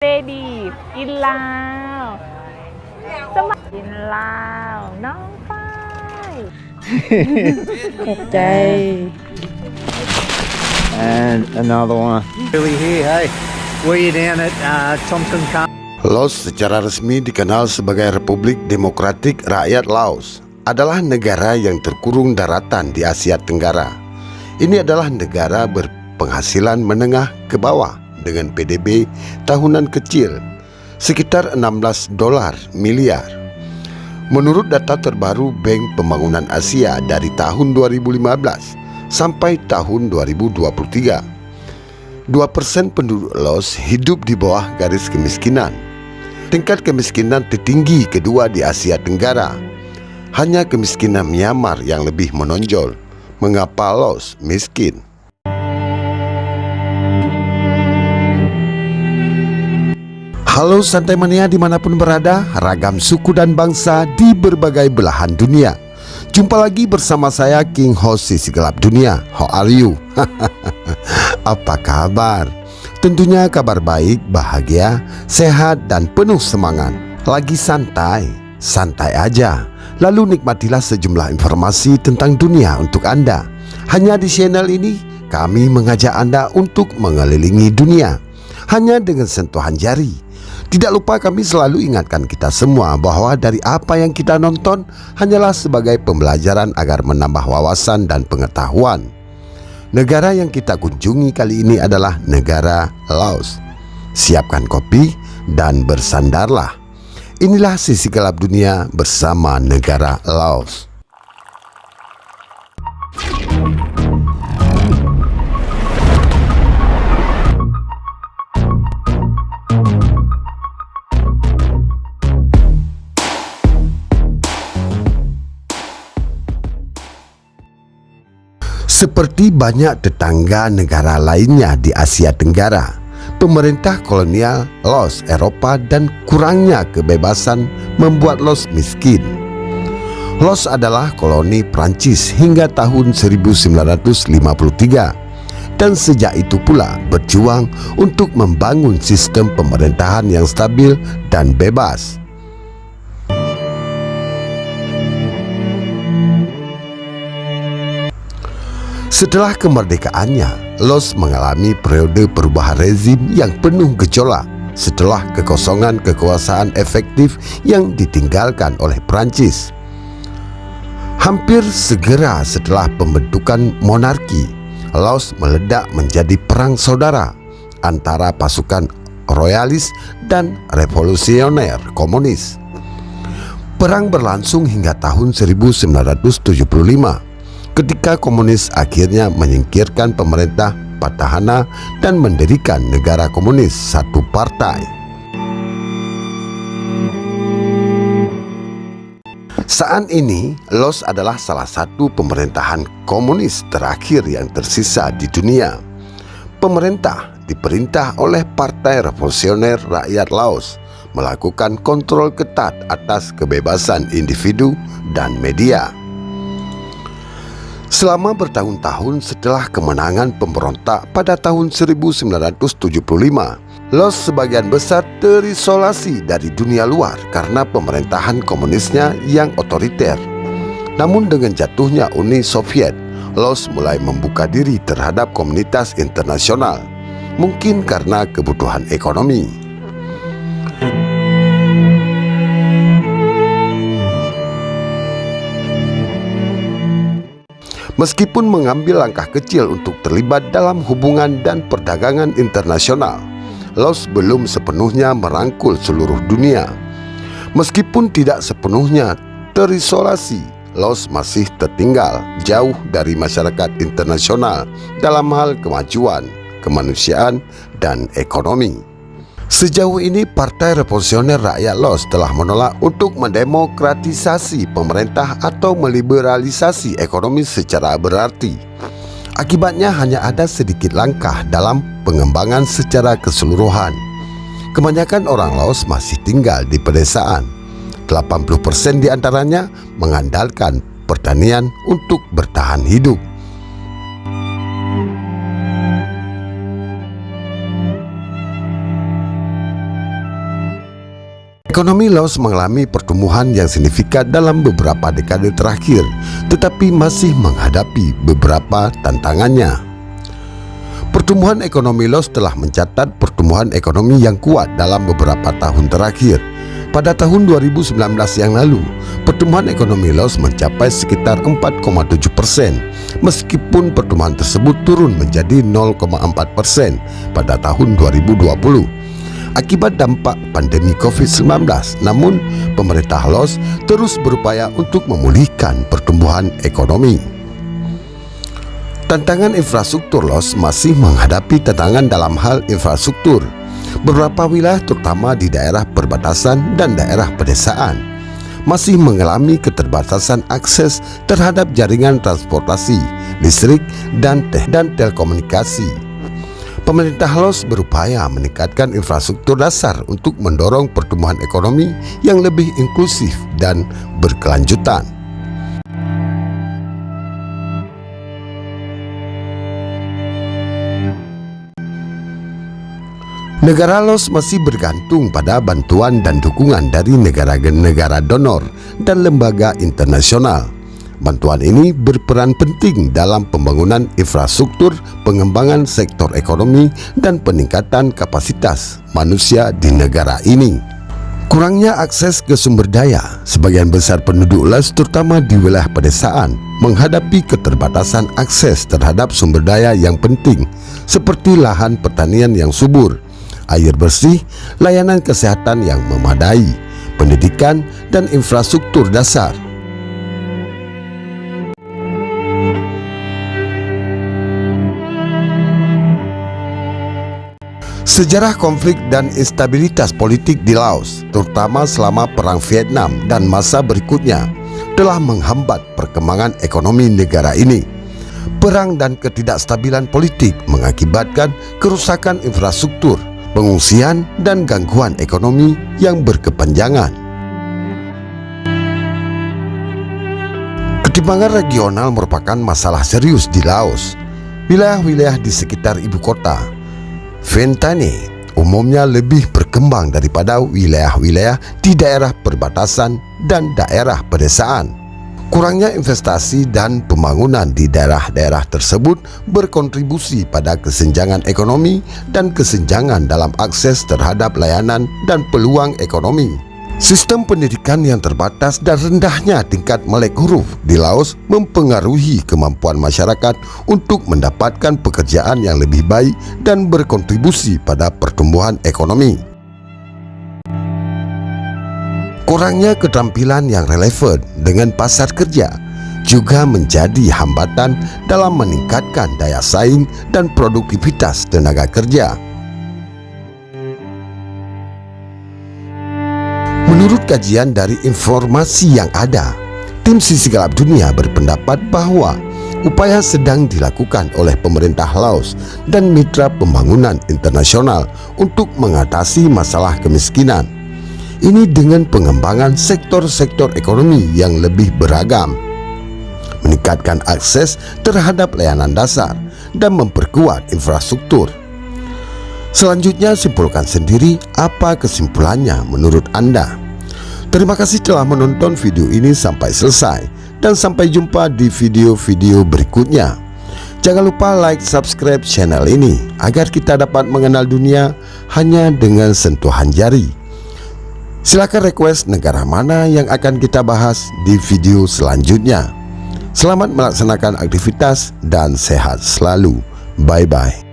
ready กินลาวสมัครกินลาวน้องฝ้ายขอบใจ And another one. Really here, hey. Were you down at Thompson Car? Laos secara resmi dikenal sebagai Republik Demokratik Rakyat Laos, adalah negara yang terkurung daratan di Asia Tenggara. Ini adalah negara berpenghasilan menengah ke bawah dengan PDB tahunan kecil sekitar 16 dolar miliar. Menurut data terbaru Bank Pembangunan Asia dari tahun 2015 sampai tahun 2023, 2% penduduk Laos hidup di bawah garis kemiskinan. Tingkat kemiskinan tertinggi kedua di Asia Tenggara. Hanya kemiskinan Myanmar yang lebih menonjol. Mengapa Laos miskin? Halo Santai Mania dimanapun berada, ragam suku dan bangsa di berbagai belahan dunia. Jumpa lagi bersama saya King Host Sisi Gelap Dunia. How are you? Apa kabar? Tentunya kabar baik, bahagia, sehat dan penuh semangat. Lagi santai, santai aja. Lalu nikmatilah sejumlah informasi tentang dunia untuk Anda. Hanya di channel ini kami mengajak Anda untuk mengelilingi dunia hanya dengan sentuhan jari. Tidak lupa kami selalu ingatkan kita semua bahwa dari apa yang kita nonton hanyalah sebagai pembelajaran agar menambah wawasan dan pengetahuan. Negara yang kita kunjungi kali ini adalah negara Laos. Siapkan kopi dan bersandarlah. Inilah Sisi Gelap Dunia bersama negara Laos. Seperti banyak tetangga negara lainnya di Asia Tenggara, pemerintah kolonial Laos Eropa dan kurangnya kebebasan membuat Laos miskin. Laos adalah koloni Prancis hingga tahun 1953 dan sejak itu pula berjuang untuk membangun sistem pemerintahan yang stabil dan bebas. Setelah kemerdekaannya, Laos mengalami periode perubahan rezim yang penuh gejolak setelah kekosongan kekuasaan efektif yang ditinggalkan oleh Prancis. Hampir segera setelah pembentukan monarki, Laos meledak menjadi perang saudara antara pasukan royalis dan revolusioner komunis. Perang berlangsung hingga tahun 1975. Ketika komunis akhirnya menyingkirkan pemerintah petahana dan mendirikan negara komunis satu partai. Saat ini, Laos adalah salah satu pemerintahan komunis terakhir yang tersisa di dunia. Pemerintah diperintah oleh Partai Revolusioner Rakyat Laos melakukan kontrol ketat atas kebebasan individu dan media. Selama bertahun-tahun setelah kemenangan pemberontak pada tahun 1975, Laos sebagian besar terisolasi dari dunia luar karena pemerintahan komunisnya yang otoriter. Namun dengan jatuhnya Uni Soviet, Laos mulai membuka diri terhadap komunitas internasional, mungkin karena kebutuhan ekonomi. Meskipun mengambil langkah kecil untuk terlibat dalam hubungan dan perdagangan internasional, Laos belum sepenuhnya merangkul seluruh dunia. Meskipun tidak sepenuhnya terisolasi, Laos masih tertinggal jauh dari masyarakat internasional dalam hal kemajuan, kemanusiaan, dan ekonomi. Sejauh ini Partai Revolusioner Rakyat Laos telah menolak untuk mendemokratisasi pemerintah atau meliberalisasi ekonomi secara berarti. Akibatnya hanya ada sedikit langkah dalam pengembangan secara keseluruhan. Kebanyakan orang Laos masih tinggal di pedesaan. 80% diantaranya mengandalkan pertanian untuk bertahan hidup. Ekonomi Laos mengalami pertumbuhan yang signifikan dalam beberapa dekade terakhir, tetapi masih menghadapi beberapa tantangannya. Pertumbuhan ekonomi Laos telah mencatat pertumbuhan ekonomi yang kuat dalam beberapa tahun terakhir. Pada tahun 2019 yang lalu, pertumbuhan ekonomi Laos mencapai sekitar 4,7%, meskipun pertumbuhan tersebut turun menjadi 0,4% pada tahun 2020. Akibat dampak pandemi COVID-19, namun pemerintah Laos terus berupaya untuk memulihkan pertumbuhan ekonomi. Tantangan infrastruktur Laos masih menghadapi tantangan dalam hal infrastruktur. Beberapa wilayah terutama di daerah perbatasan dan daerah pedesaan masih mengalami keterbatasan akses terhadap jaringan transportasi, listrik, dan telekomunikasi. Pemerintah Laos berupaya meningkatkan infrastruktur dasar untuk mendorong pertumbuhan ekonomi yang lebih inklusif dan berkelanjutan. Negara Laos masih bergantung pada bantuan dan dukungan dari negara-negara donor dan lembaga internasional. Bantuan ini berperan penting dalam pembangunan infrastruktur, pengembangan sektor ekonomi, dan peningkatan kapasitas manusia di negara ini. Kurangnya akses ke sumber daya, sebagian besar penduduk Laos terutama di wilayah pedesaan menghadapi keterbatasan akses terhadap sumber daya yang penting seperti lahan pertanian yang subur, air bersih, layanan kesehatan yang memadai, pendidikan, dan infrastruktur dasar. Sejarah konflik dan instabilitas politik di Laos, terutama selama Perang Vietnam dan masa berikutnya, telah menghambat perkembangan ekonomi negara ini. Perang dan ketidakstabilan politik mengakibatkan kerusakan infrastruktur, pengungsian, dan gangguan ekonomi yang berkepanjangan. Ketimpangan regional merupakan masalah serius di Laos. Wilayah-wilayah di sekitar ibu kota, Vientiane, umumnya lebih berkembang daripada wilayah-wilayah di daerah perbatasan dan daerah pedesaan. Kurangnya investasi dan pembangunan di daerah-daerah tersebut berkontribusi pada kesenjangan ekonomi dan kesenjangan dalam akses terhadap layanan dan peluang ekonomi. Sistem pendidikan yang terbatas dan rendahnya tingkat melek huruf di Laos mempengaruhi kemampuan masyarakat untuk mendapatkan pekerjaan yang lebih baik dan berkontribusi pada pertumbuhan ekonomi. Kurangnya keterampilan yang relevan dengan pasar kerja juga menjadi hambatan dalam meningkatkan daya saing dan produktivitas tenaga kerja. Menurut kajian dari informasi yang ada, tim Sisi Gelap Dunia berpendapat bahwa upaya sedang dilakukan oleh pemerintah Laos dan mitra pembangunan internasional untuk mengatasi masalah kemiskinan. Ini dengan pengembangan sektor-sektor ekonomi yang lebih beragam, meningkatkan akses terhadap layanan dasar, dan memperkuat infrastruktur. Selanjutnya, simpulkan sendiri apa kesimpulannya menurut Anda. Terima kasih telah menonton video ini sampai selesai, dan sampai jumpa di video-video berikutnya. Jangan lupa like, subscribe channel ini agar kita dapat mengenal dunia hanya dengan sentuhan jari. Silakan request negara mana yang akan kita bahas di video selanjutnya. Selamat melaksanakan aktivitas dan sehat selalu. Bye-bye.